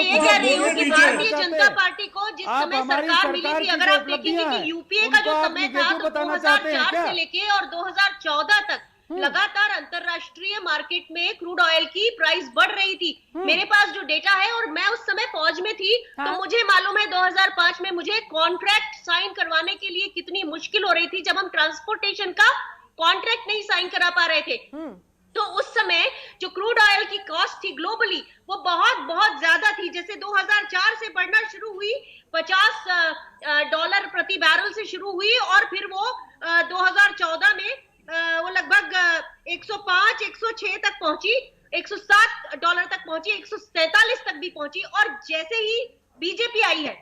ये कह रही हूँ कि भारतीय जनता पार्टी को जिस समय सरकार मिली थी, अगर आप देखेंगे कि यूपीए का जो समय था तो 2004 से लेके और 2014 तक लगातार अंतरराष्ट्रीय मार्केट में क्रूड ऑयल की प्राइस बढ़ रही थी। मेरे पास जो डेटा है, और मैं उस समय फौज में थी, तो मुझे मालूम है 2005 में मुझे कॉन्ट्रैक्ट साइन करवाने के लिए कितनी मुश्किल हो रही थी, जब हम ट्रांसपोर्टेशन का कॉन्ट्रैक्ट नहीं साइन करा पा रहे थे। तो उस समय जो क्रूड ऑयल की कॉस्ट थी ग्लोबली, वो बहुत बहुत ज्यादा थी। जैसे 2004 से बढ़ना शुरू हुई, $50 प्रति बैरल से शुरू हुई, और फिर वो 2014 में वो लगभग 105, 106 तक पहुंची, $107 तक पहुंची, 147 तक भी पहुंची। और जैसे ही बीजेपी आई है,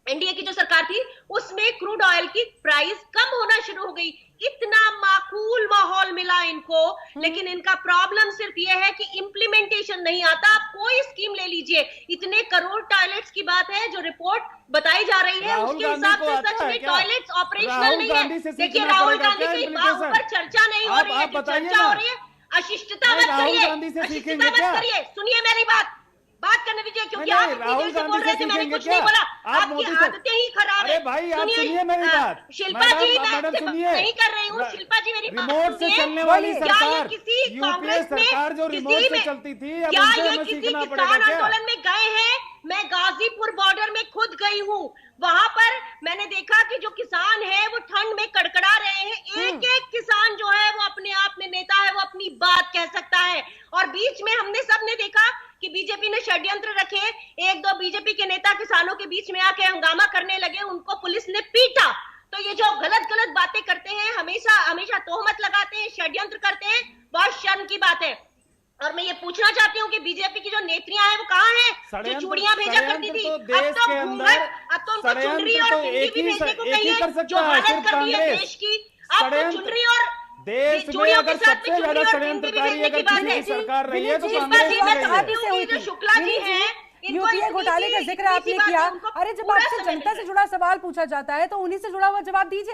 एनडीए की जो सरकार थी, उसमें क्रूड ऑयल की प्राइस कम होना शुरू हो गई। इतना माकूल माहौल मिला इनको, लेकिन इनका प्रॉब्लम सिर्फ ये है कि इम्प्लीमेंटेशन नहीं आता। आप कोई स्कीम ले लीजिए, इतने करोड़ टॉयलेट्स की बात है जो रिपोर्ट बताई जा रही है, उसके हिसाब से सच में टॉयलेट्स ऑपरेशनल नहीं है। देखिए, राहुल गांधी के ऊपर चर्चा नहीं हो रही है, चर्चा हो रही है अशिष्टता मत करिए, अशिष्टता मत करिए। सुनिए मेरी बात करने दीजिए, क्योंकि आप इतनी देर से बोल रहे थे, मैंने कुछ नहीं बोला। आपकी आदतें ही खराब है। भाई आप सुनिए मेरी बात। शिल्पा जी, मैं नहीं कर रही हूँ। शिल्पा जी मेरी बात रिमोट से चलने वाली सरकार, किसी यूपीए सरकार जो रिमोट से चलती थी, क्या ये किसी किसान आंदोलन में गए हैं? मैं गाजीपुर बॉर्डर में खुद गई हूँ, वहां पर मैंने देखा कि जो किसान है वो ठंड में कड़कड़ा रहे हैं। एक एक किसान जो है वो अपने आप में नेता है, वो अपनी बात कह सकता है। और बीच में हमने सबने देखा कि बीजेपी ने षड्यंत्र रखे, एक दो बीजेपी के नेता किसानों के बीच में आके हंगामा करने लगे, उनको पुलिस ने पीटा। तो ये जो गलत गलत बातें करते हैं, हमेशा हमेशा तोहमत लगाते हैं, षड्यंत्र करते हैं, बहुत शर्म की बात है। और मैं ये पूछना चाहती हूँ कि बीजेपी की जो नेत्रियां हैं वो कहाँ हैं, जो चूड़ियां भेजा करती थी? अब तो घूंघट, अब तो उनको चुनरी और बिंदी भी भेजने को कहिए, जो हालत कर दी है देश की। अब तो चुनरी और देश में अगर सबसे ज्यादा षड्यंत्रकारी अगर किसी की सरकार रही है तो कांग्रेस। शुक्ला जी हैं, यूपीए घोटाले का जिक्र आपने किया। अरे जब आपसे जनता से जुड़ा सवाल पूछा जाता है तो उन्हीं से जुड़ा हुआ जवाब दीजिए।